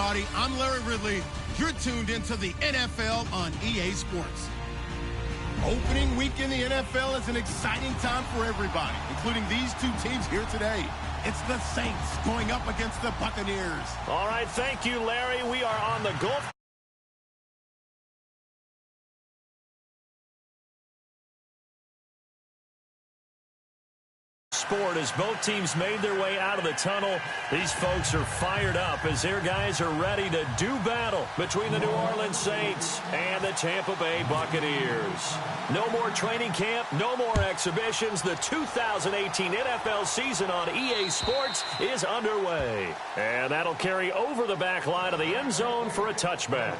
everybody. I'm Larry Ridley. You're tuned into the NFL on EA Sports. Opening week in the NFL is an exciting time for everybody, including these two teams here today. It's the Saints going up against the Buccaneers. All right, thank you, Larry. We are on the Gulf. Sport as both teams made their way out of the tunnel. These folks are fired up as their guys are ready to do battle between the New Orleans Saints and the Tampa Bay Buccaneers. No more training camp, no more exhibitions. The 2018 NFL season on EA Sports is underway. And that'll carry over the back line of the end zone for a touchback.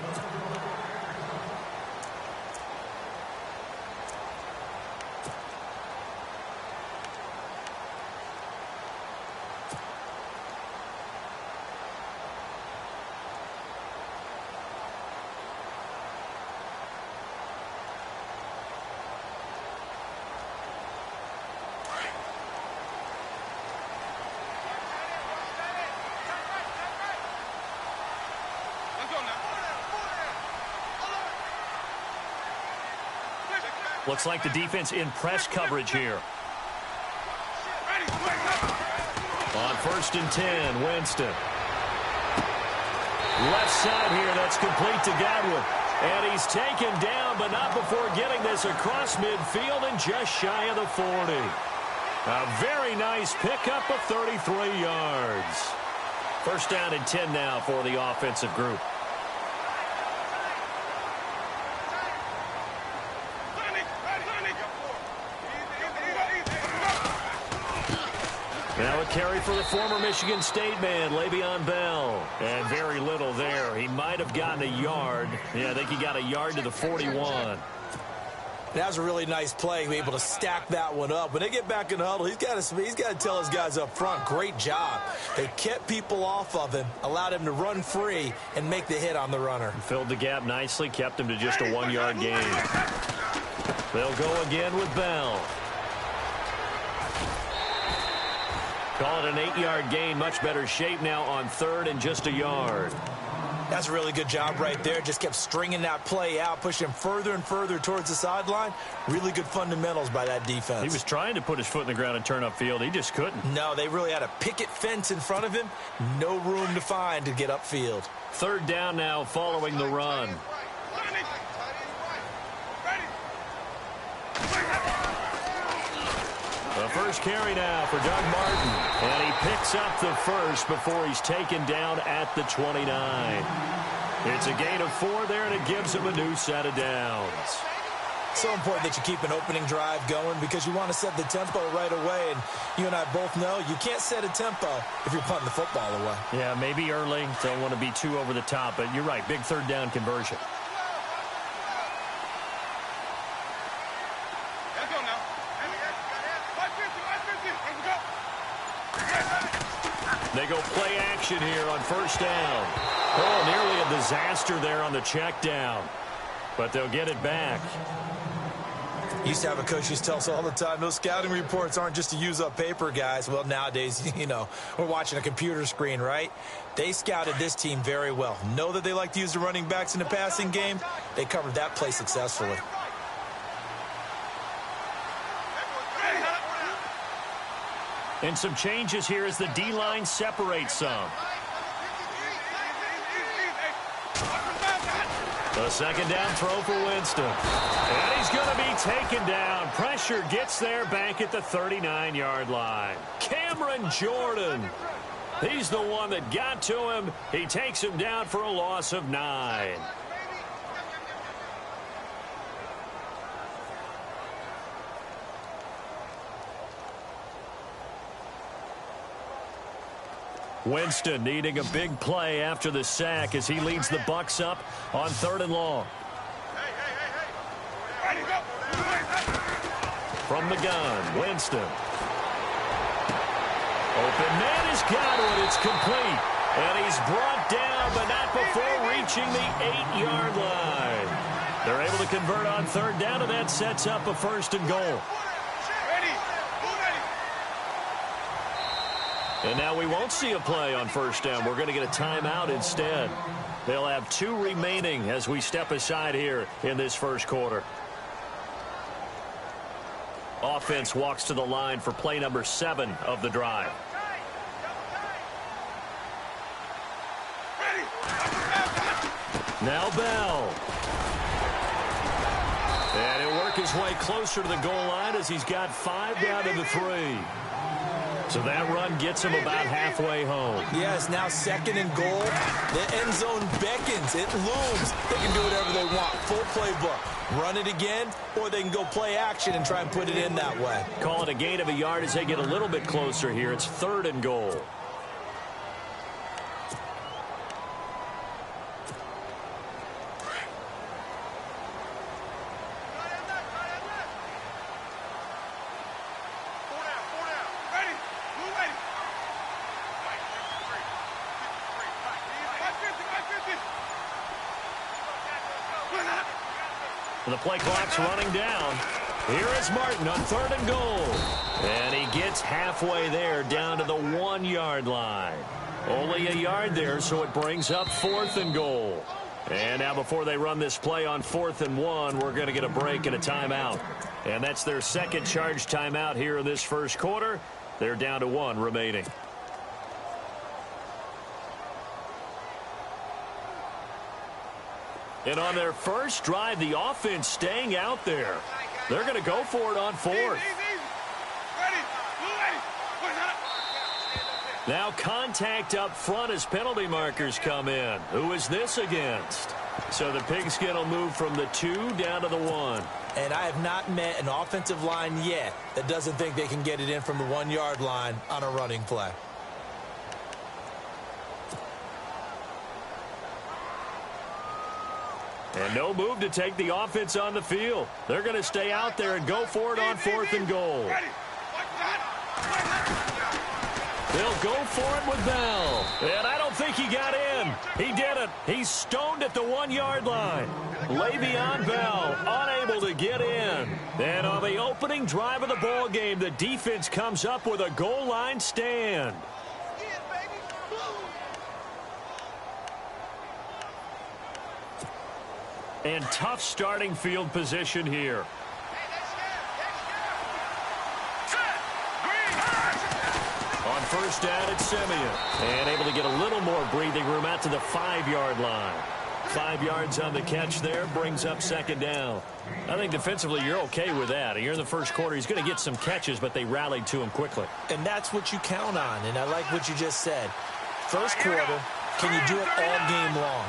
Looks like the defense in press coverage here. On 1st and 10, Winston. Left side here, that's complete to Godwin. And he's taken down, but not before getting this across midfield and just shy of the 40. A very nice pickup of 33 yards. 1st down and 10 now for the offensive group. Now a carry for the former Michigan State man, Le'Veon Bell. And very little there. He might have gotten a yard. Yeah, I think he got a yard to the 41. That was a really nice play, be able to stack that one up. When they get back in the huddle, he's got to tell his guys up front, great job. They kept people off of him, allowed him to run free, and make the hit on the runner. Filled the gap nicely, kept him to just a 1-yard gain. They'll go again with Bell. Call it an 8-yard gain. Much better shape now on 3rd and just a yard. That's a really good job right there. Just kept stringing that play out, pushing him further and further towards the sideline. Really good fundamentals by that defense. He was trying to put his foot in the ground and turn upfield. He just couldn't. No, they really had a picket fence in front of him. No room to find to get upfield. 3rd down now following the run. The first carry now for Doug Martin. And he picks up the first before he's taken down at the 29. It's a gain of 4 there, and it gives him a new set of downs. So important that you keep an opening drive going because you want to set the tempo right away. And you and I both know you can't set a tempo if you're punting the football away. Yeah, maybe early. Don't want to be too over the top, but you're right. Big 3rd down conversion. They go play action here on 1st down. Oh, nearly a disaster there on the check down. But they'll get it back. Used to have a coach who used to tell us all the time, those scouting reports aren't just to use up paper, guys. Well, nowadays, we're watching a computer screen, right? They scouted this team very well. Know that they like to use the running backs in the passing game. They covered that play successfully. And some changes here as the D-line separates some. The 2nd down throw for Winston. And he's going to be taken down. Pressure gets there back at the 39-yard line. Cameron Jordan. He's the one that got to him. He takes him down for a loss of 9. Winston needing a big play after the sack as he leads the Bucs up on 3rd and long. From the gun, Winston. Open man is Godwin. It's complete. And he's brought down, but not before reaching the 8-yard line. They're able to convert on 3rd down, and that sets up a 1st and goal. And now we won't see a play on first down. We're going to get a timeout instead. They'll have 2 remaining as we step aside here in this first quarter. Offense walks to the line for play number 7 of the drive. Now Bell. And he'll work his way closer to the goal line as he's got 5 down to the 3. So that run gets him about halfway home. Yes, now 2nd and goal. The end zone beckons. It looms. They can do whatever they want. Full playbook. Run it again, or they can go play action and try and put it in that way. Call it a gain of a yard as they get a little bit closer here. It's 3rd and goal. The play clock's running down. Here is Martin on 3rd and goal. And he gets halfway there down to the 1-yard line. Only a yard there, so it brings up 4th and goal. And now before they run this play on 4th and 1, we're going to get a break and a timeout. And that's their 2nd charge timeout here in this first quarter. They're down to 1 remaining. And on their first drive, the offense staying out there. They're going to go for it on 4th. Now contact up front as penalty markers come in. Who is this against? So the Pigskin will move from the 2 down to the 1. And I have not met an offensive line yet that doesn't think they can get it in from the 1-yard line on a running play. And no move to take the offense on the field. They're going to stay out there and go for it on 4th and goal. They'll go for it with Bell. And I don't think he got in. He didn't. He's stoned at the 1-yard line. Le'Veon Bell unable to get in. And on the opening drive of the ball game, the defense comes up with a goal line stand. And tough starting field position here. On first down, it's Simeon. And able to get a little more breathing room out to the 5-yard line. 5 yards on the catch there, brings up 2nd down. I think defensively you're okay with that. You're in the first quarter. He's going to get some catches, but they rallied to him quickly. And that's what you count on, and I like what you just said. First quarter, can you do it all game long?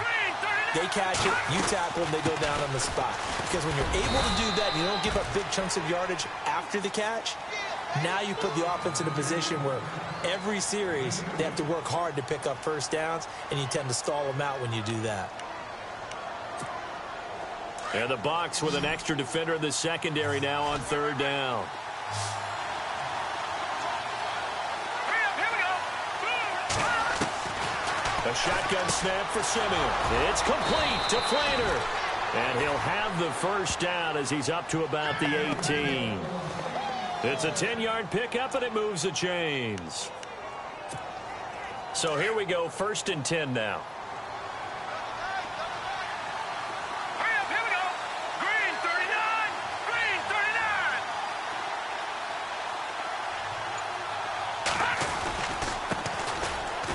They catch it, you tackle them, they go down on the spot. Because when you're able to do that, you don't give up big chunks of yardage after the catch. Now you put the offense in a position where every series they have to work hard to pick up first downs, and you tend to stall them out when you do that. And the Bucs with an extra defender in the secondary now on 3rd down. A shotgun snap for Simeon. It's complete to Flater. And he'll have the first down as he's up to about the 18. It's a 10-yard pickup, and it moves the chains. So here we go, 1st and 10 now.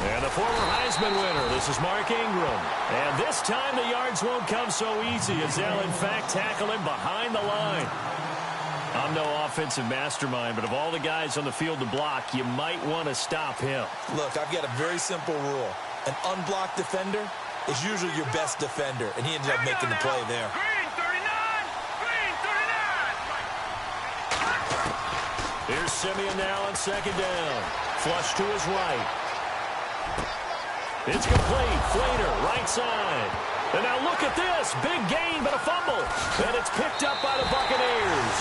And the former Heisman winner, this is Mark Ingram. And this time the yards won't come so easy as they'll, in fact, tackle him behind the line. I'm no offensive mastermind, but of all the guys on the field to block, you might want to stop him. Look, I've got a very simple rule. An unblocked defender is usually your best defender, and he ended up making the play there. Here's Simeon now on 2nd down. Flush to his right. It's complete. Flater, right side. And now look at this. Big gain, but a fumble. And it's picked up by the Buccaneers.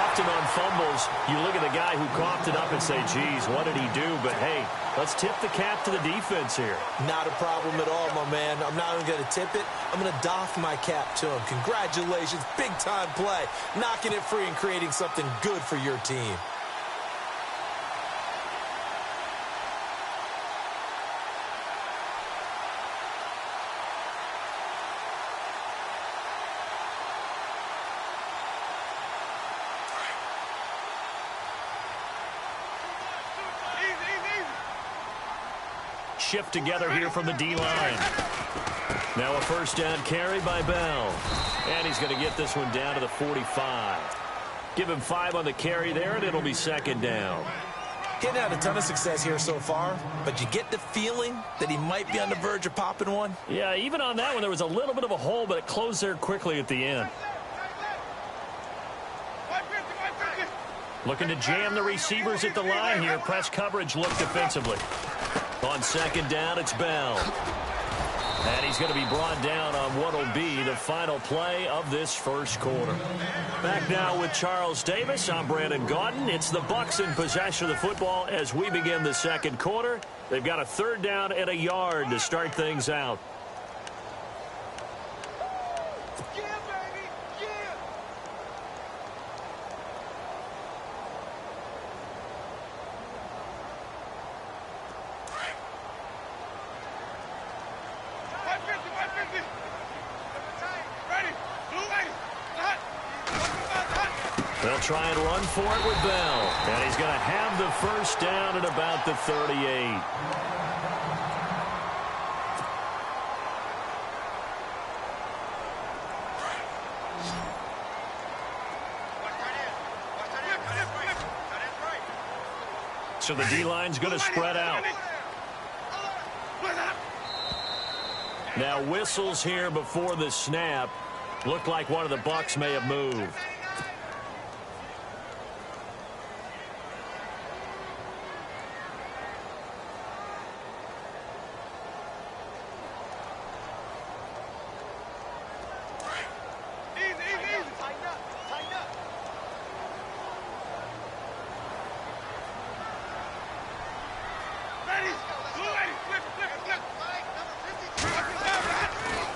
Often on fumbles, you look at the guy who coughed it up and say, geez, what did he do? But, hey, let's tip the cap to the defense here. Not a problem at all, my man. I'm not even going to tip it. I'm going to doff my cap to him. Congratulations. Big-time play. Knocking it free and creating something good for your team. shift together here from the D-line. Now a first down carry by Bell. And he's going to get this one down to the 45. Give him 5 on the carry there, and it'll be second down. He hadn't had a ton of success here so far, but you get the feeling that he might be on the verge of popping one. Yeah, even on that one, there was a little bit of a hole, but it closed there quickly at the end. Looking to jam the receivers at the line here. Press coverage look defensively. On second down, it's Bell. And he's going to be brought down on what will be the final play of this first quarter. Back now with Charles Davis. I'm Brandon Gaudin. It's the Bucs in possession of the football as we begin the second quarter. They've got a third down and a yard to start things out. They'll try and run for it with Bell. And he's going to have the first down at about the 38. So the D-line's going to spread out. Now whistles here before the snap. Looked like one of the Bucs may have moved.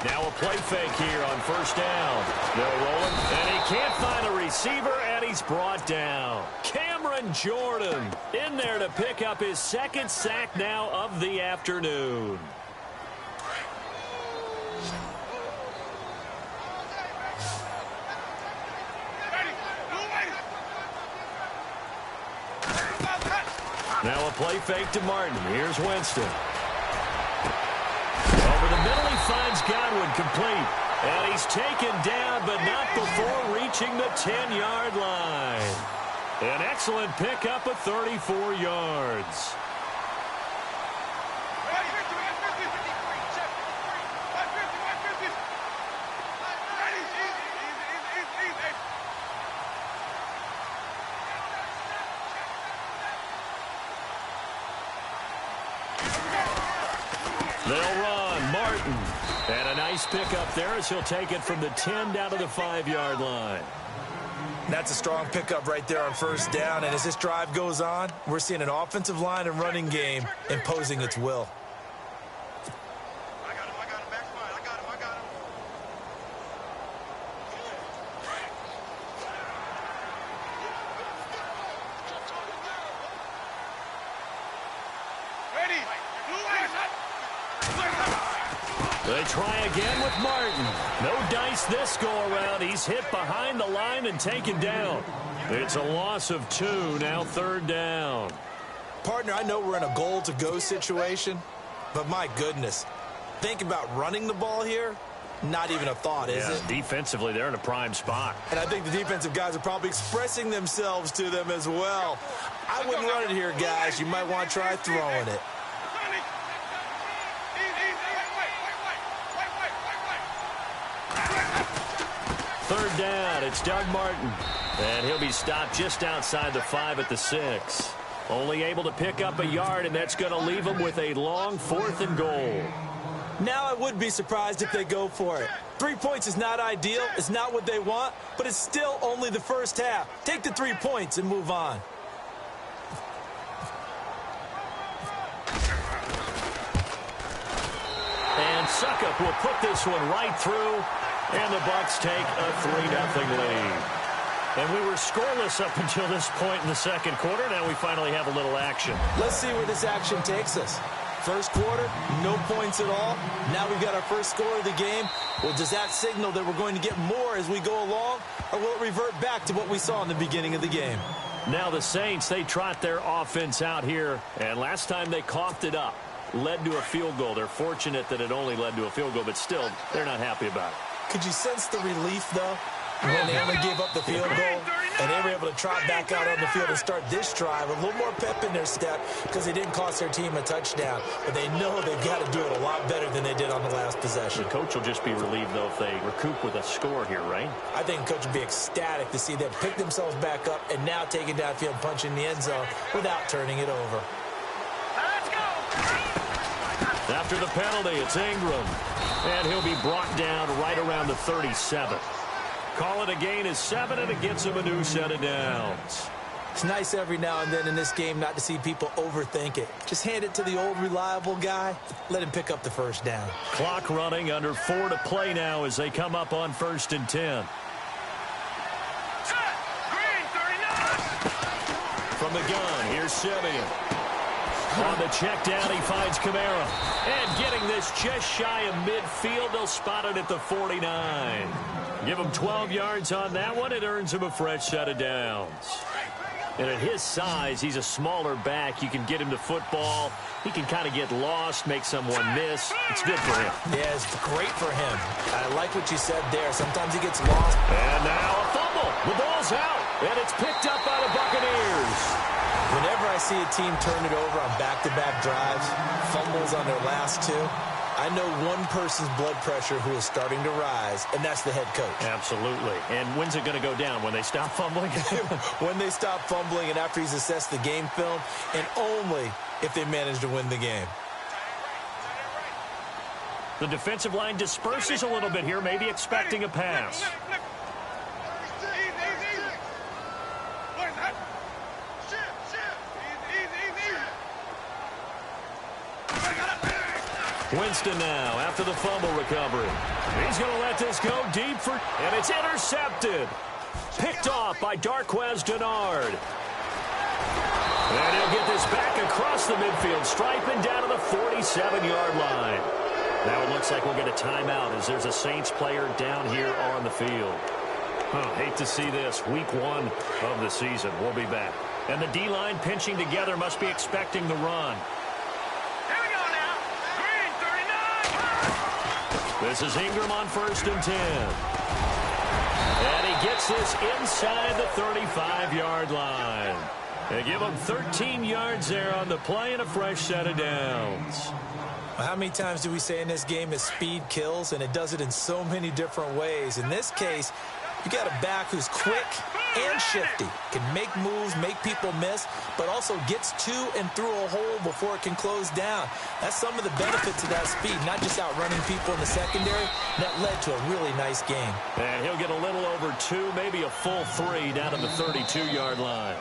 Now a play fake here on first down. They'll roll him, and he can't find a receiver, and he's brought down. Cameron Jordan in there to pick up his second sack now of the afternoon. Now a play fake to Martin. Here's Winston. Over the middle, he finds Godwin complete. And he's taken down, but not before reaching the 10-yard line. An excellent pickup of 34 yards. They'll run. Martin. And a nice pickup there as he'll take it from the 10 down to the 5-yard line. That's a strong pickup right there on first down. And as this drive goes on, we're seeing an offensive line and running game imposing its will. They try again with Martin. No dice this go-around. He's hit behind the line and taken down. It's a loss of 2, now third down. Partner, I know we're in a goal-to-go situation, but my goodness, think about running the ball here. Not even a thought, is it? Defensively, they're in a prime spot. And I think the defensive guys are probably expressing themselves to them as well. I wouldn't run it here, guys. You might want to try throwing it. Third down, it's Doug Martin. And he'll be stopped just outside the 5 at the 6. Only able to pick up a yard, and that's going to leave him with a long 4th and goal. Now I would be surprised if they go for it. 3 points is not ideal. It's not what they want, but it's still only the first half. Take the 3 points and move on. And Suckup will put this one right through. And the Bucs take a 3-0 lead. And we were scoreless up until this point in the second quarter. Now we finally have a little action. Let's see where this action takes us. First quarter, no points at all. Now we've got our first score of the game. Well, does that signal that we're going to get more as we go along? Or will it revert back to what we saw in the beginning of the game? Now the Saints, they trot their offense out here. And last time they coughed it up. led to a field goal. They're fortunate that it only led to a field goal, but still, they're not happy about it. Could you sense the relief, though, when they only gave up the field goal and they were able to trot back out on the field and start this drive? A little more pep in their step because they didn't cost their team a touchdown, but they know they've got to do it a lot better than they did on the last possession. The coach will just be relieved, though, if they recoup with a score here, right? I think the coach would be ecstatic to see them pick themselves back up and now take it downfield, punch in the end zone without turning it over. After the penalty, it's Ingram. And he'll be brought down right around the 37. Call it a gain is 7, and it gets him a new set of downs. It's nice every now and then in this game not to see people overthink it. Just hand it to the old reliable guy. Let him pick up the first down. Clock running, under 4 to play now as they come up on 1st and 10. From the gun, here's Simeon. On the check down, he finds Kamara. And getting this just shy of midfield, they'll spot it at the 49. Give him 12 yards on that one. It earns him a fresh set of downs. And at his size, he's a smaller back. You can get him to football. He can kind of get lost, make someone miss. It's good for him. Yeah, it's great for him. I like what you said there. Sometimes he gets lost. And now a fumble. The ball's out, and it's picked up by the Buccaneers. Whenever I see a team turn it over on back-to-back drives, fumbles on their last two, I know one person's blood pressure who is starting to rise, and that's the head coach. Absolutely. And when's it going to go down? When they stop fumbling? When they stop fumbling and after he's assessed the game film, and only if they manage to win the game. The defensive line disperses a little bit here, maybe expecting a pass. Winston now after the fumble recovery. He's going to let this go deep and it's intercepted. Picked off by Darquez Denard. And he'll get this back across the midfield stripe and down to the 47-yard line. Now it looks like we'll get a timeout as there's a Saints player down here on the field. Hate to see this. Week 1 of the season. We'll be back. And the D-line pinching together must be expecting the run. This is Ingram on 1st and 10. And he gets this inside the 35-yard line. They give him 13 yards there on the play and a fresh set of downs. Well, how many times do we say in this game that speed kills, and it does it in so many different ways? In this case, you got a back who's quick and shifty, can make moves, make people miss, but also gets to and through a hole before it can close down. That's some of the benefits of that speed, not just outrunning people in the secondary. That led to a really nice game. And he'll get a little over 2, maybe a full 3 down to the 32-yard line.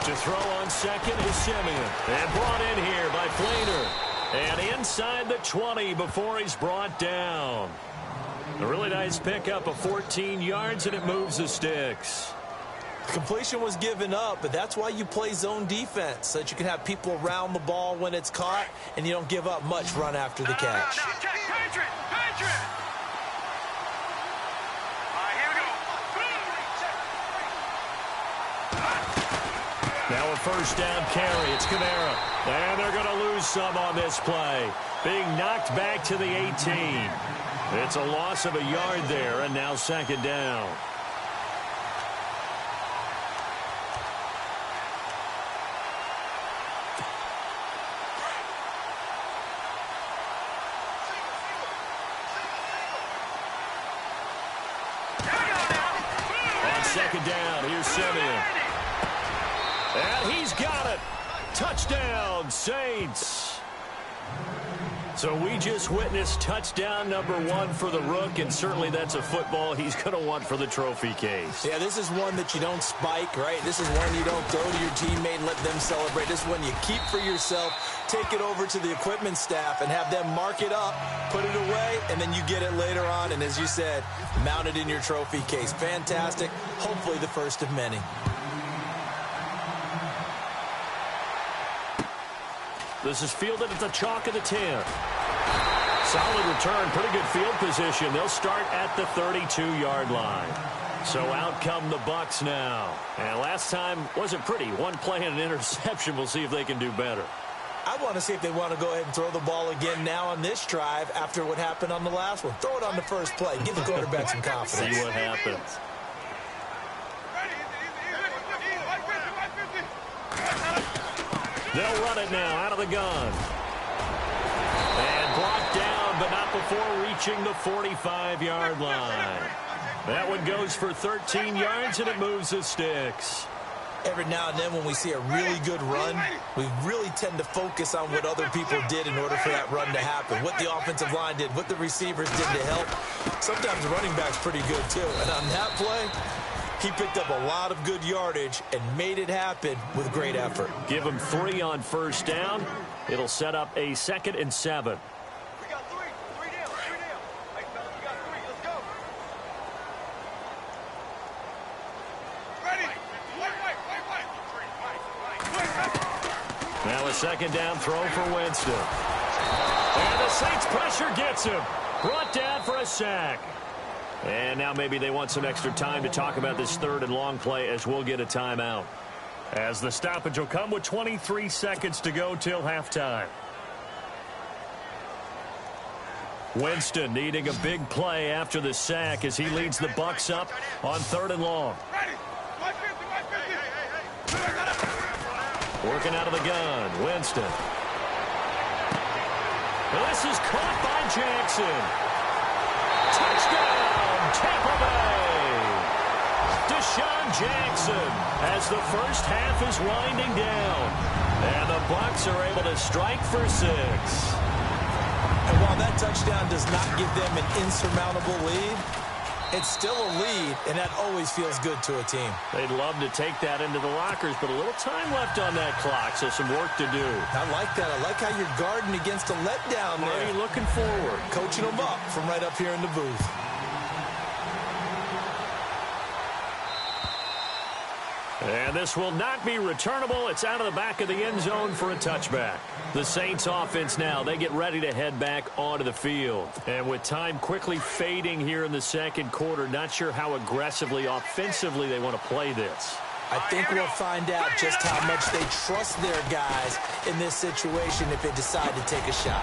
To throw on second is Simeon. And brought in here by Flainer. And inside the 20 before he's brought down. A really nice pickup of 14 yards, and it moves the sticks. Completion was given up, but that's why you play zone defense, so that you can have people around the ball when it's caught, and you don't give up much run after the catch. Now a first down carry. It's Kamara. And they're going to lose some on this play. Being knocked back to the 18. It's a loss of a yard there, and now 2nd down. On 2nd down, here's Simeon. And he's got it. Touchdown, Saints. So we just witnessed touchdown number 1 for the Rook, and certainly that's a football he's going to want for the trophy case. Yeah, this is one that you don't spike, right? This is one you don't throw to your teammate and let them celebrate. This is one you keep for yourself, take it over to the equipment staff and have them mark it up, put it away, and then you get it later on. And as you said, mount it in your trophy case. Fantastic. Hopefully the first of many. This is fielded at the chalk of the 10. Solid return, pretty good field position. They'll start at the 32-yard line. So out come the Bucs now. And last time wasn't pretty. One play and an interception. We'll see if they can do better. I want to see if they want to go ahead and throw the ball again now on this drive after what happened on the last one. Throw it on the first play. Give the quarterback some confidence. See what happens. They'll run it now out of the gun. And blocked down, but not before reaching the 45-yard line. That one goes for 13 yards, and it moves the sticks. Every now and then when we see a really good run, we really tend to focus on what other people did in order for that run to happen. What the offensive line did, what the receivers did to help. Sometimes the running back's pretty good, too. And on that play, he picked up a lot of good yardage and made it happen with great effort. Give him 3 on first down. It'll set up a 2nd and 7. We got 3. 3 down. 3 down. Hey, fellas, we got 3. Let's go. Ready. Now a 2nd down throw for Winston. And the Saints pressure gets him. Brought down for a sack. And now maybe they want some extra time to talk about this 3rd and long play as we'll get a timeout. As the stoppage will come with 23 seconds to go till halftime. Winston needing a big play after the sack as he leads the Bucs up on 3rd and long. Working out of the gun, Winston. This is caught by Jackson. Touchdown, Tampa Bay. Deshaun Jackson as the first half is winding down. And the Bucs are able to strike for 6. And while that touchdown does not give them an insurmountable lead, it's still a lead, and that always feels good to a team. They'd love to take that into the lockers, but a little time left on that clock, so some work to do. I like that. I like how you're guarding against a letdown there. Are you looking forward? Coaching them up from right up here in the booth. And this will not be returnable. It's out of the back of the end zone for a touchback. The Saints offense now, they get ready to head back onto the field. And with time quickly fading here in the second quarter, not sure how aggressively, offensively they want to play this. I think we'll find out just how much they trust their guys in this situation if they decide to take a shot.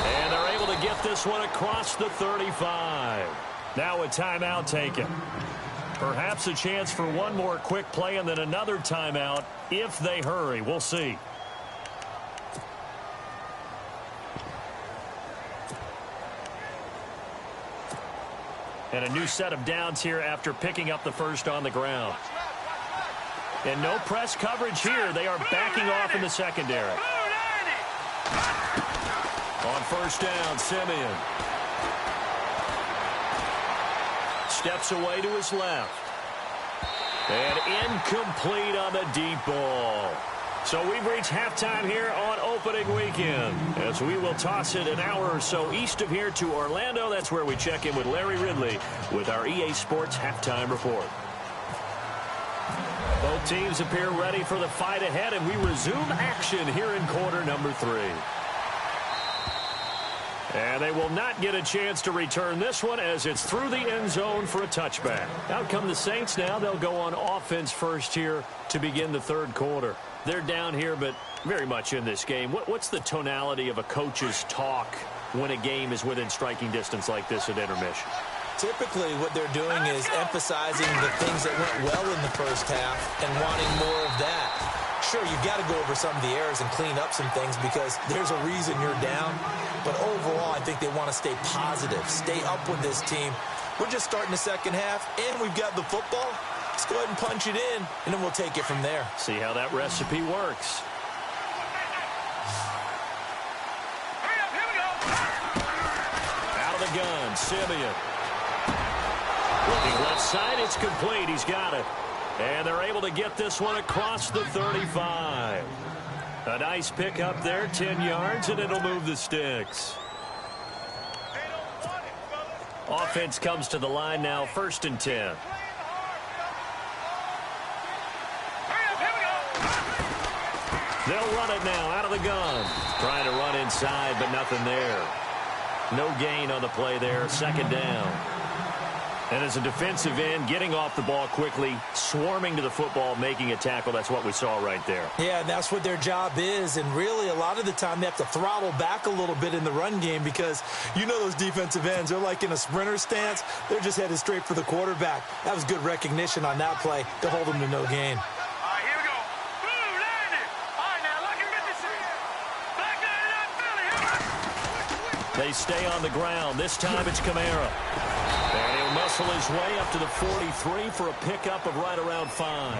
And they're able to get this one across the 35. Now a timeout taken. Perhaps a chance for one more quick play and then another timeout if they hurry. We'll see. And a new set of downs here after picking up the first on the ground. And no press coverage here. They are backing off in the secondary. On first down, Simeon. Steps away to his left. And incomplete on the deep ball. So we've reached halftime here on opening weekend. As we will toss it an hour or so east of here to Orlando. That's where we check in with Larry Ridley with our EA Sports halftime report. Both teams appear ready for the fight ahead, and we resume action here in quarter number 3. And they will not get a chance to return this one as it's through the end zone for a touchback. Out come the Saints now. They'll go on offense first here to begin the third quarter. They're down here, but very much in this game. What's the tonality of a coach's talk when a game is within striking distance like this at intermission? Typically, what they're doing is emphasizing the things that went well in the first half and wanting more of that. Sure, you've got to go over some of the errors and clean up some things because there's a reason you're down. But overall, I think they want to stay positive, stay up with this team. We're just starting the second half, and we've got the football. Let's go ahead and punch it in, and then we'll take it from there. See how that recipe works. Hurry up, the gun. Simeon. Looking left side, it's complete. He's got it. And they're able to get this one across the 35. A nice pickup there, 10 yards, and it'll move the sticks. Offense comes to the line now, 1st and 10. They'll run it now out of the gun. Trying to run inside, but nothing there. No gain on the play there, 2nd down. And as a defensive end, getting off the ball quickly, swarming to the football, making a tackle, that's what we saw right there. Yeah, and that's what their job is. And really, a lot of the time, they have to throttle back a little bit in the run game because you know those defensive ends, they're like in a sprinter stance. They're just headed straight for the quarterback. That was good recognition on that play to hold them to no gain. They stay on the ground. This time it's Kamara. And he'll muscle his way up to the 43 for a pickup of right around 5.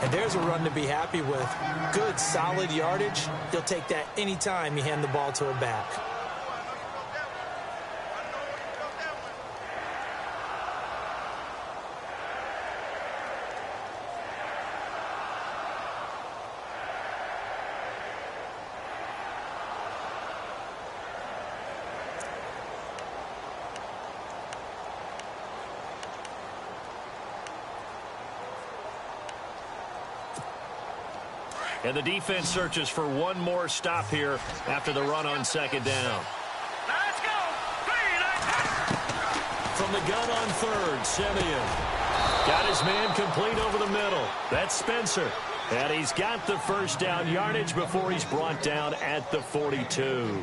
And there's a run to be happy with. Good, solid yardage. He'll take that anytime you hand the ball to a back. And the defense searches for one more stop here after the run on 2nd down. Let's go. From the gun on 3rd, Simeon. Got his man complete over the middle. That's Spencer. And he's got the 1st down yardage before he's brought down at the 42.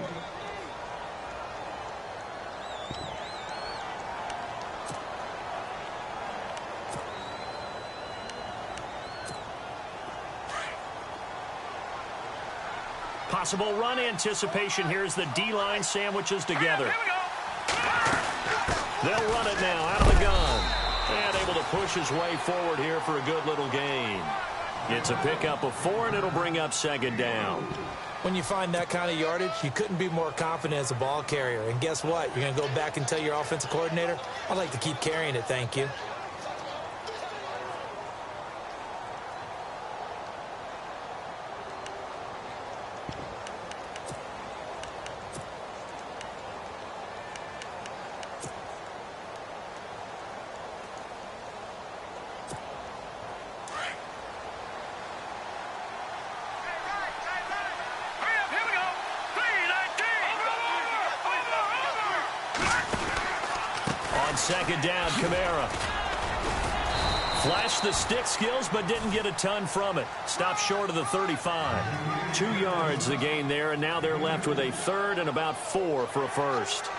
Possible run anticipation here as the D-line sandwiches together. They'll run it now out of the gun. And able to push his way forward here for a good little gain. It's a pickup of 4, and it'll bring up 2nd down. When you find that kind of yardage, you couldn't be more confident as a ball carrier. And guess what? You're going to go back and tell your offensive coordinator, I'd like to keep carrying it, thank you. On 2nd down, Kamara. Flashed the stick skills, but didn't get a ton from it. Stopped short of the 35. 2 yards the gain there, and now they're left with a 3rd and about 4 for a 1st.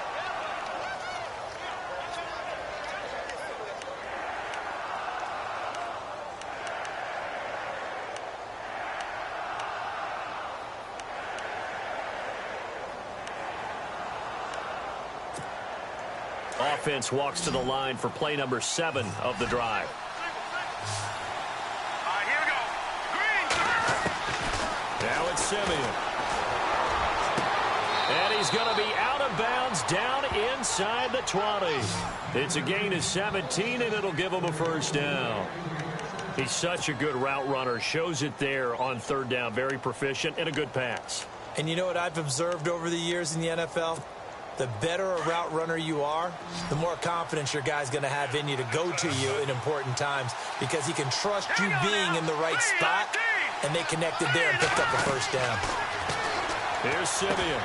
Offense walks to the line for play number 7 of the drive. Here we go. Green. Now it's Simeon. And he's going to be out of bounds down inside the 20. It's a gain of 17, and it'll give him a 1st down. He's such a good route runner. Shows it there on 3rd down. Very proficient and a good pass. And you know what I've observed over the years in the NFL? The better a route runner you are, the more confidence your guy's going to have in you to go to you in important times because he can trust you being in the right spot, and they connected there and picked up a 1st down. Here's Simeon.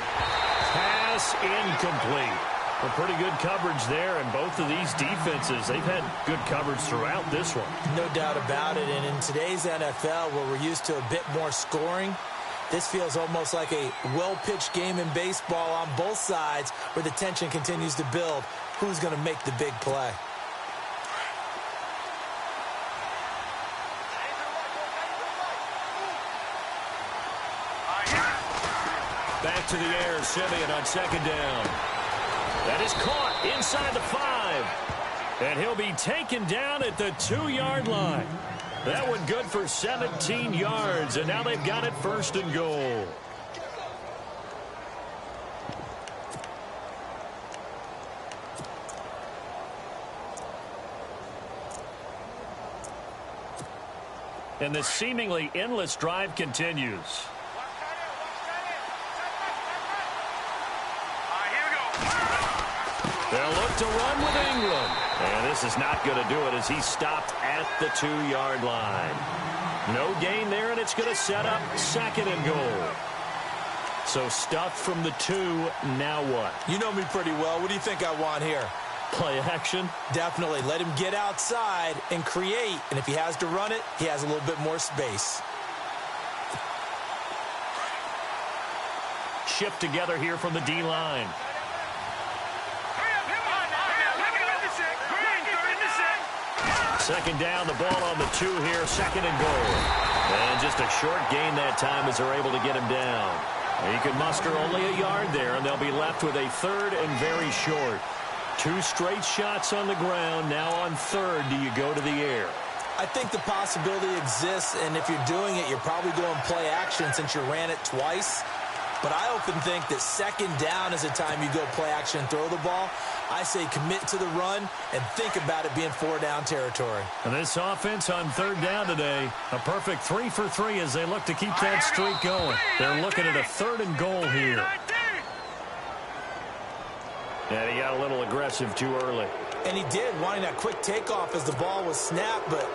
Pass incomplete. Well, pretty good coverage there, and both of these defenses, they've had good coverage throughout this one. No doubt about it, and in today's NFL where we're used to a bit more scoring, this feels almost like a well-pitched game in baseball on both sides where the tension continues to build. Who's going to make the big play? Back to the air, Simeon on 2nd down. That is caught inside the 5. And he'll be taken down at the 2-yard line. That one good for 17 yards, and now they've got it 1st and goal. And this seemingly endless drive continues. They'll look to run with England. And this is not going to do it as he stopped at the 2-yard line. No gain there, and it's going to set up 2nd and goal. So stuffed from the 2, now what? You know me pretty well. What do you think I want here? Play action? Definitely. Let him get outside and create. And if he has to run it, he has a little bit more space. Shift together here from the D-line. Second down, the ball on the 2 here, 2nd and goal. And just a short gain that time as they're able to get him down. He can muster only a yard there, and they'll be left with a 3rd and very short. 2 straight shots on the ground. Now on 3rd, do you go to the air? I think the possibility exists, and if you're doing it, you're probably going play action since you ran it twice. But I often think that 2nd down is the time you go play action and throw the ball. I say commit to the run and think about it being 4-down territory. And this offense on 3rd down today, a perfect 3 for 3 as they look to keep that streak going. They're looking at a 3rd and goal here. And he got a little aggressive too early. And he did, wanting that quick takeoff as the ball was snapped, but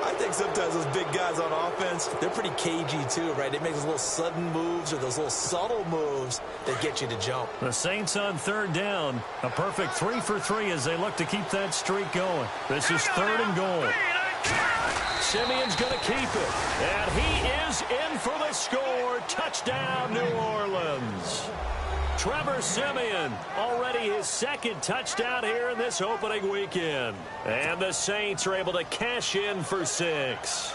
I think sometimes those big guys on offense, they're pretty cagey too, right? They make those little sudden moves or those little subtle moves that get you to jump. The Saints on 3rd down, a perfect 3 for 3 as they look to keep that streak going. This is 3rd and goal. Simeon's going to keep it, and he is in for the score. Touchdown, New Orleans. Trevor Siemian, already his 2nd touchdown here in this opening weekend. And the Saints are able to cash in for 6.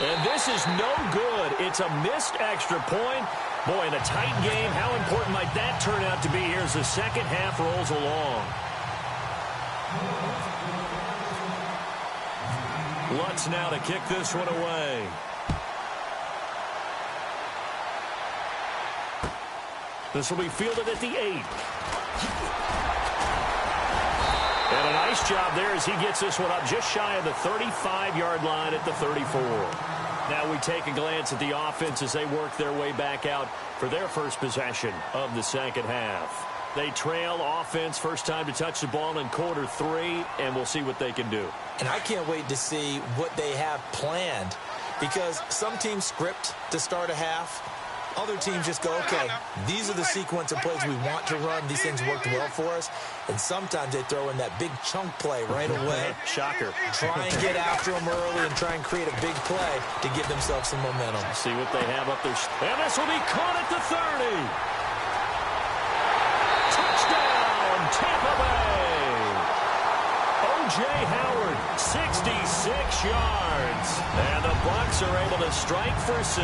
And this is no good. It's a missed extra point. Boy, in a tight game, how important might that turn out to be here as the second half rolls along? Lutz now to kick this one away. This will be fielded at the 8. And a nice job there as he gets this one up just shy of the 35-yard line at the 34. Now we take a glance at the offense as they work their way back out for their first possession of the second half. They trail offense, first time to touch the ball in quarter 3, and we'll see what they can do. And I can't wait to see what they have planned, because some teams script to start a half. Other teams just go, okay, these are the sequence of plays we want to run. These things worked well for us. And sometimes they throw in that big chunk play right away. Shocker. Try and get after them early and try and create a big play to give themselves some momentum. See what they have up there. And this will be caught at the 30. Touchdown, Tampa Bay. O.J. Howard, 66 yards. And the Bucs are able to strike for 6.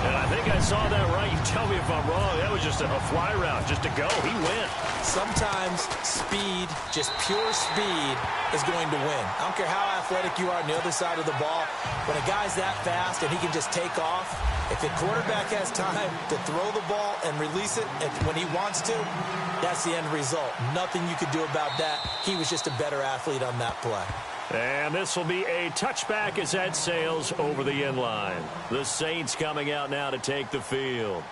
And I think I saw that right. You tell me if I'm wrong. That was just a fly route, just to go. He went. Sometimes speed, just pure speed, is going to win. I don't care how athletic you are on the other side of the ball. When a guy's that fast and he can just take off, if the quarterback has time to throw the ball and release it when he wants to, that's the end result. Nothing you could do about that. He was just a better athlete on that play. And this will be a touchback as that sails over the end line. The Saints coming out now to take the field.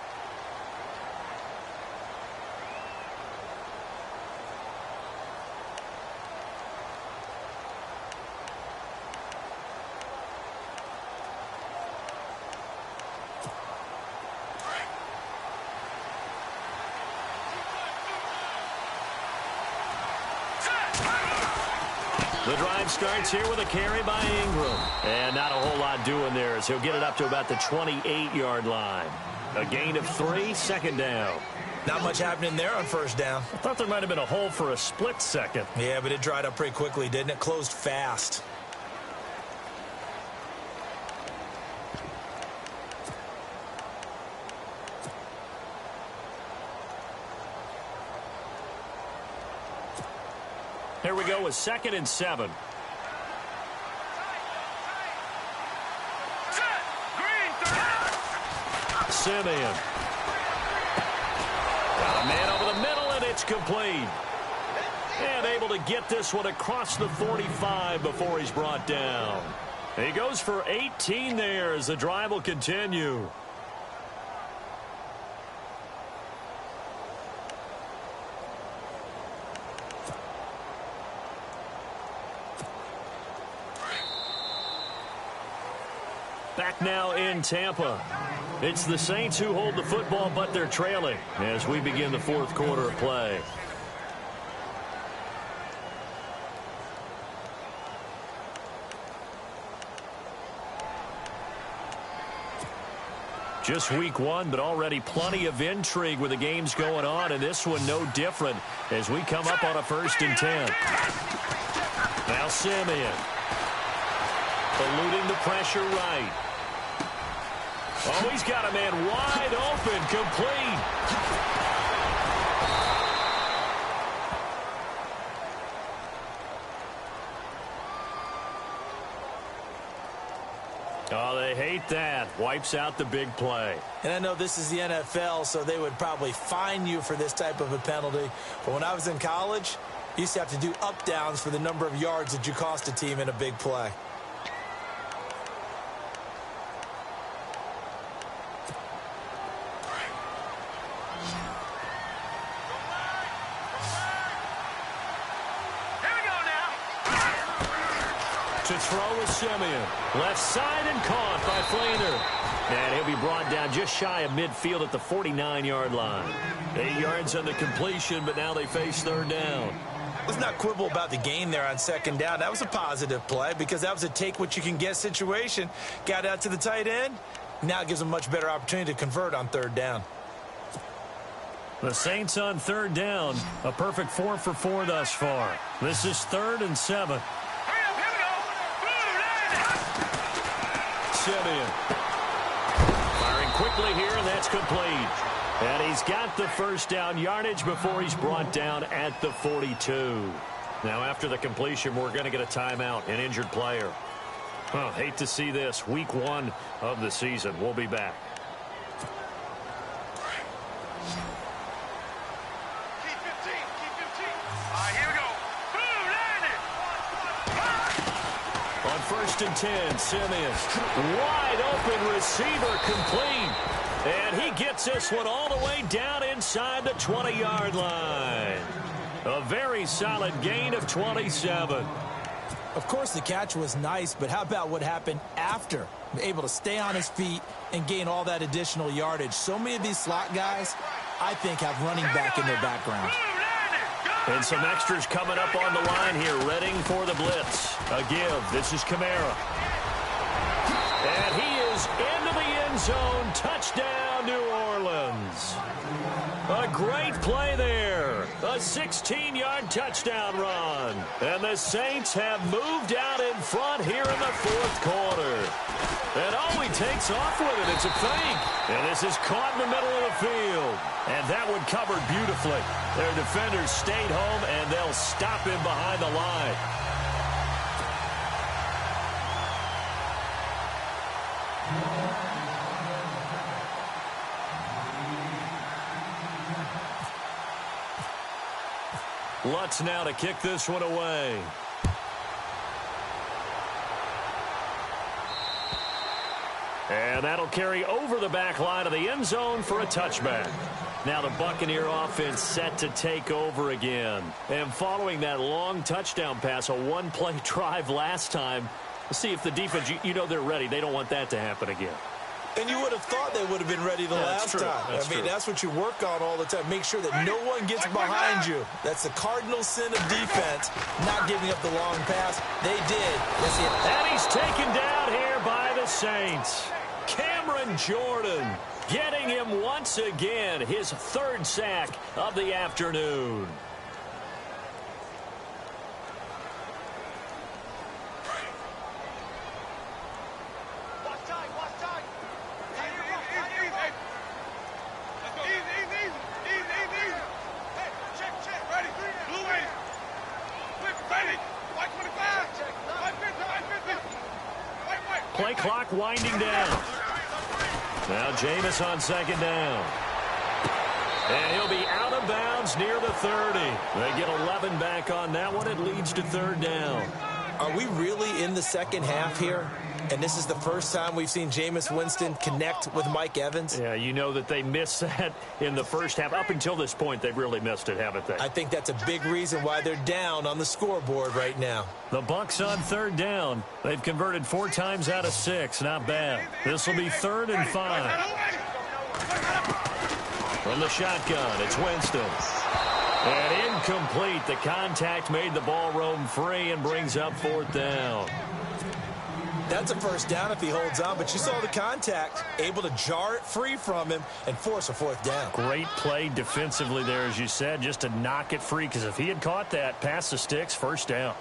The drive starts here with a carry by Ingram. And not a whole lot doing there as he'll get it up to about the 28-yard line. A gain of 3, second down. Not much happening there on first down. I thought there might have been a hole for a split second. Yeah, but it dried up pretty quickly, didn't it? Closed fast. Here we go with 2nd and 7. Simeon. complete. And able to get this one across the 45 before he's brought down. He goes for 18 there as the drive will continue. Back now in Tampa. It's the Saints who hold the football, but they're trailing as we begin the fourth quarter of play. Just week one, but already plenty of intrigue with the games going on, and this one no different as we come up on a 1st and 10. Now Simeon. Eluding the pressure right. Oh, he's got a man wide open, complete. Oh, they hate that. Wipes out the big play. And I know this is the NFL, so they would probably fine you for this type of a penalty. But when I was in college, you used to have to do up-downs for the number of yards that you cost a team in a big play. To throw with Simeon. Left side and caught by Flainer. And he'll be brought down just shy of midfield at the 49-yard line. 8 yards on the completion, but now they face 3rd down. Let's not quibble about the gain there on 2nd down. That was a positive play because that was a take-what-you-can-get situation. Got out to the tight end. Now it gives them a much better opportunity to convert on 3rd down. The Saints on 3rd down. A perfect 4 for 4 thus far. This is 3rd and 7. Simeon. Firing quickly here, and that's complete. And he's got the 1st down yardage before he's brought down at the 42. Now, after the completion, we're going to get a timeout, an injured player. Oh, hate to see this. Week 1 of the season. We'll be back. On 1st and 10, Simeon. Wide open receiver, complete. And he gets this one all the way down inside the 20-yard line. A very solid gain of 27. Of course, the catch was nice, but how about what happened after? Able to stay on his feet and gain all that additional yardage. So many of these slot guys, I think, have running back in their background. And some extras coming up on the line here, readying for the blitz. A give. This is Kamara. And he is into the end zone. Touchdown, New Orleans. A great play there. A 16-yard touchdown run. And the Saints have moved out in front here in the 4th quarter. And he takes off with it. It's a fake. And this is caught in the middle of the field. And that one covered beautifully. Their defenders stayed home, and they'll stop him behind the line. Lutz now to kick this one away. And that'll carry over the back line of the end zone for a touchback. Now the Buccaneer offense set to take over again. And following that long touchdown pass, a one-play drive last time, let's see if the defense, you know they're ready. They don't want that to happen again. And you would have thought they would have been ready the last time. That's what you work on all the time. Make sure that no one gets behind you. That's the cardinal sin of defense, not giving up the long pass. They did. And he's taken down here by the Saints. Cameron Jordan getting him once again, his 3rd sack of the afternoon. Play clock winding down. Now Jameis on 2nd down. And he'll be out of bounds near the 30. They get 11 back on that one. It leads to third down. Are we really in the second half here? And this is the first time we've seen Jameis Winston connect with Mike Evans? Yeah, you know that they missed that in the first half. Up until this point, they've really missed it, haven't they? I think that's a big reason why they're down on the scoreboard right now. The Bucs on third down. They've converted 4 times out of 6. Not bad. This will be 3rd and 5. From the shotgun, it's Winston. And incomplete. The contact made the ball roam free and brings up 4th down. That's a first down if he holds on, but you saw the contact, able to jar it free from him and force a 4th down. Great play defensively there, as you said, just to knock it free, because if he had caught that, past the sticks, first down.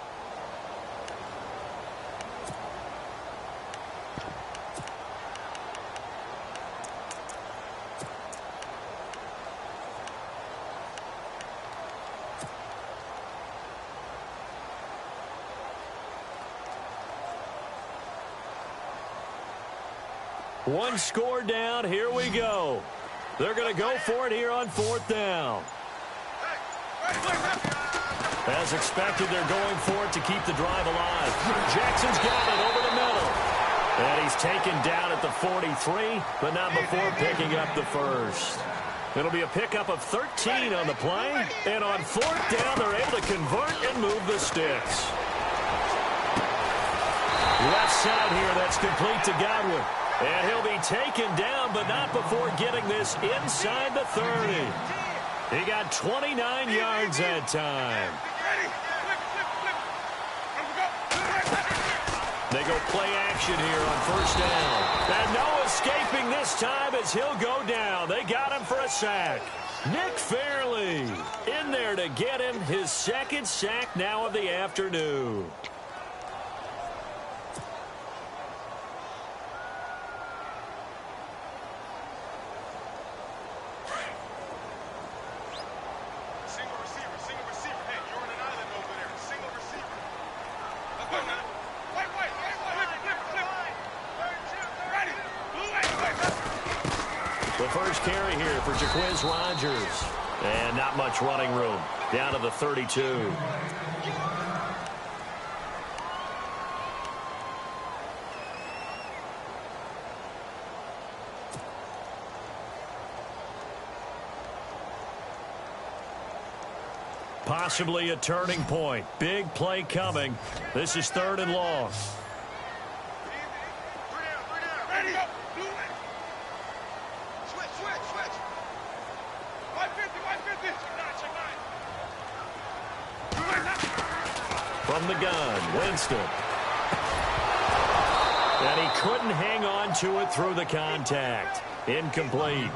One score down. Here we go. They're going to go for it here on 4th down. As expected, they're going for it to keep the drive alive. Jackson's got it over the middle. And he's taken down at the 43, but not before picking up the first. It'll be a pickup of 13 on the play. And on 4th down, they're able to convert and move the sticks. Left side here, that's complete to Godwin. And he'll be taken down, but not before getting this inside the 30. He got 29 yards that time. They go play action here on 1st down. And no escaping this time as he'll go down. They got him for a sack. Nick Fairley in there to get him his 2nd sack now of the afternoon. First carry here for Jaquiz Rodgers. And not much running room. Down to the 32. Possibly a turning point. Big play coming. This is 3rd and long. From the gun, Winston. And he couldn't hang on to it through the contact. Incomplete.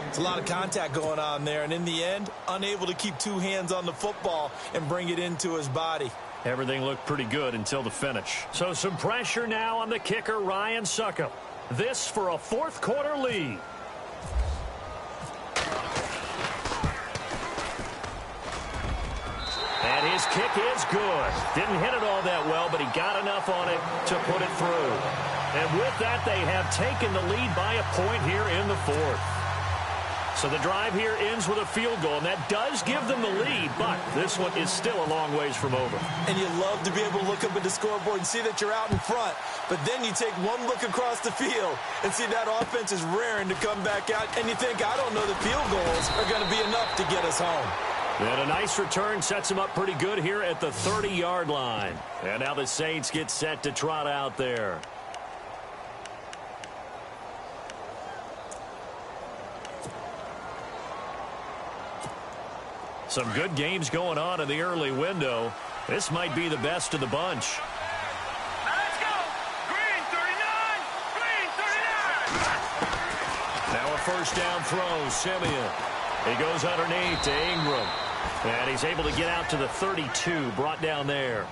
It's a lot of contact going on there, and in the end, unable to keep 2 hands on the football and bring it into his body. Everything looked pretty good until the finish. So some pressure now on the kicker, Ryan Succop. This for a 4th quarter lead. And his kick is good. Didn't hit it all that well, but he got enough on it to put it through. And with that, they have taken the lead by a point here in the 4th. So the drive here ends with a field goal, and that does give them the lead, but this one is still a long ways from over. And you love to be able to look up at the scoreboard and see that you're out in front, but then you take one look across the field and see that offense is raring to come back out, and you think, I don't know, the field goals are going to be enough to get us home. And a nice return sets him up pretty good here at the 30-yard line. And now the Saints get set to trot out there. Some good games going on in the early window. This might be the best of the bunch. Let's go! Green 39! Green 39! Now a 1st down throw, Simeon. He goes underneath to Ingram. And he's able to get out to the 32, brought down there.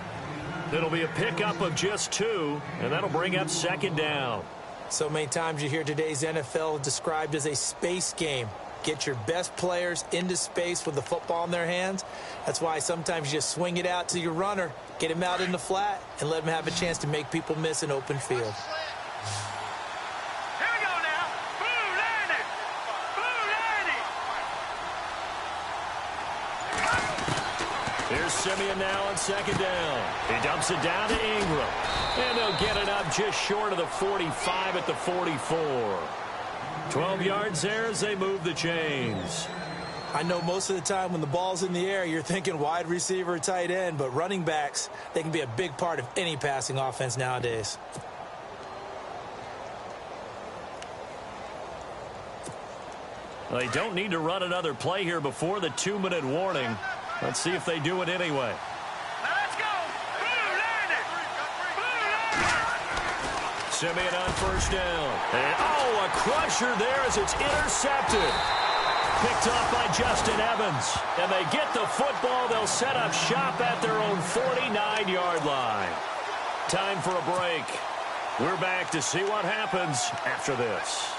It'll be a pickup of just 2, and that'll bring up 2nd down. So many times you hear today's NFL described as a space game. Get your best players into space with the football in their hands. That's why sometimes you just swing it out to your runner, get him out in the flat, and let him have a chance to make people miss an open field. Here we go now. Blue landing! Blue landing! Simeon now on second down. He dumps it down to Ingram. And they'll get it up just short of the 45 at the 44. 12 yards there as they move the chains. I know most of the time when the ball's in the air, you're thinking wide receiver, tight end, but running backs, they can be a big part of any passing offense nowadays. They don't need to run another play here before the 2-minute warning. Let's see if they do it anyway. Let's go! Simeon on first down. And, a crusher there as it's intercepted. Picked off by Justin Evans. And they get the football. They'll set up shop at their own 49-yard line. Time for a break. We're back to see what happens after this.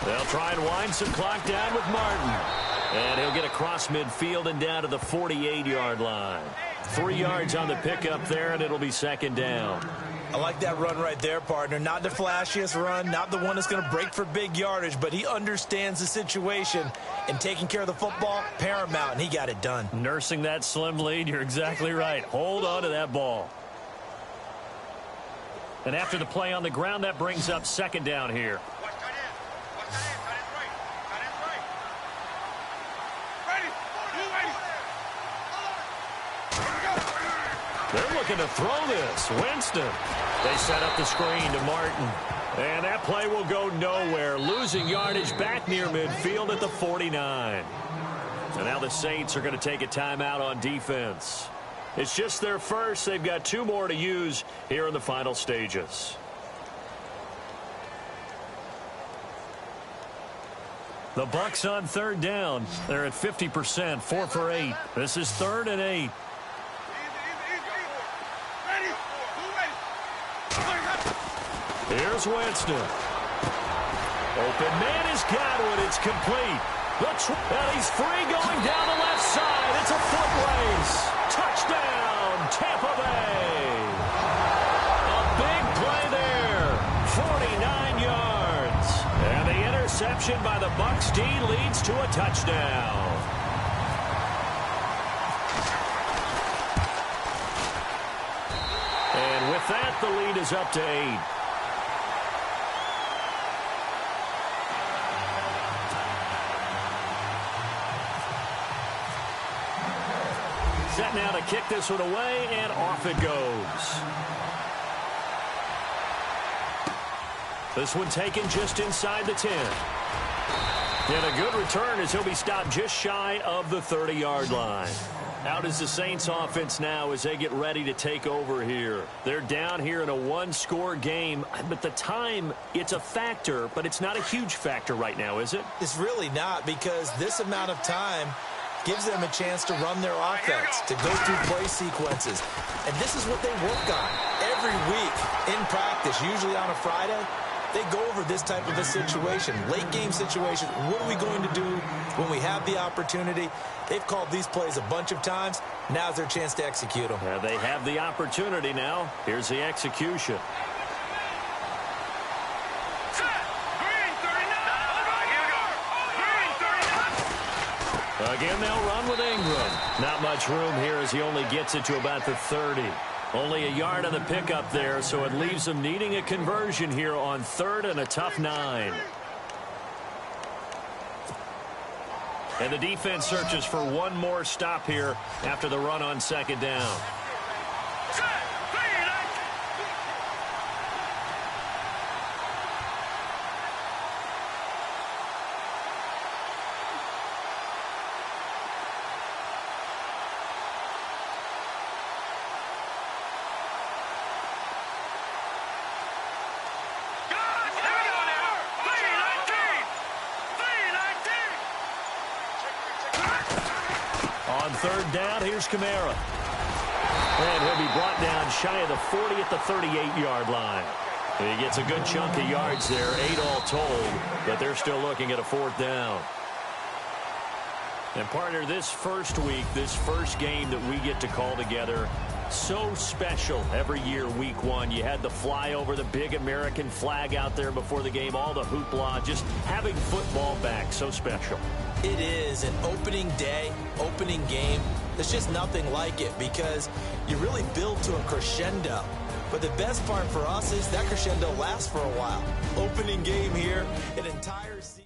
They'll try and wind some clock down with Martin. And he'll get across midfield and down to the 48-yard line. 3 yards on the pickup there, and it'll be second down. I like that run right there, partner. Not the flashiest run, not the one that's going to break for big yardage, but he understands the situation, and taking care of the football, paramount, and he got it done. Nursing that slim lead, you're exactly right. Hold on to that ball. And after the play on the ground, that brings up second down here. They're looking to throw this. Winston. They set up the screen to Martin. And that play will go nowhere. Losing yardage back near midfield at the 49. And now the Saints are going to take a timeout on defense. It's just their first. They've got 2 more to use here in the final stages. The Bucs on third down. They're at 50%, 4 for 8. This is 3rd and 8. Here's Winston. Open man is Godwin. It's complete. And he's free going down the left side. It's a foot race. Touchdown, Tampa Bay. A big play there. 49 yards. And the interception by the Bucs D leads to a touchdown. And with that, the lead is up to 8. Set now to kick this one away, and off it goes. This one taken just inside the 10. And a good return as he'll be stopped just shy of the 30-yard line. Out is the Saints offense now as they get ready to take over here. They're down here in a 1-score game, but the time, it's a factor, but it's not a huge factor right now, is it? It's really not, because this amount of time gives them a chance to run their offense, to go through play sequences. And this is what they work on every week in practice, usually on a Friday. They go over this type of a situation, late game situation. What are we going to do when we have the opportunity? They've called these plays a bunch of times. Now's their chance to execute them. Yeah, they have the opportunity now. Here's the execution. Again, they'll run with Ingram. Not much room here as he only gets it to about the 30. Only a yard on the pickup there, so it leaves them needing a conversion here on 3rd and a tough 9. And the defense searches for one more stop here after the run on second down. third down. Here's Kamara. And he'll be brought down shy of the 40 at the 38-yard line. He gets a good chunk of yards there, 8 all told, but they're still looking at a fourth down. And partner, this first week, this first game that we get to call together, so special every year, week one. You had the flyover, the big American flag out there before the game, all the hoopla, just having football back, so special. It is an opening day, opening game. There's just nothing like it because you really build to a crescendo. But the best part for us is that crescendo lasts for a while. Opening game here, an entire season.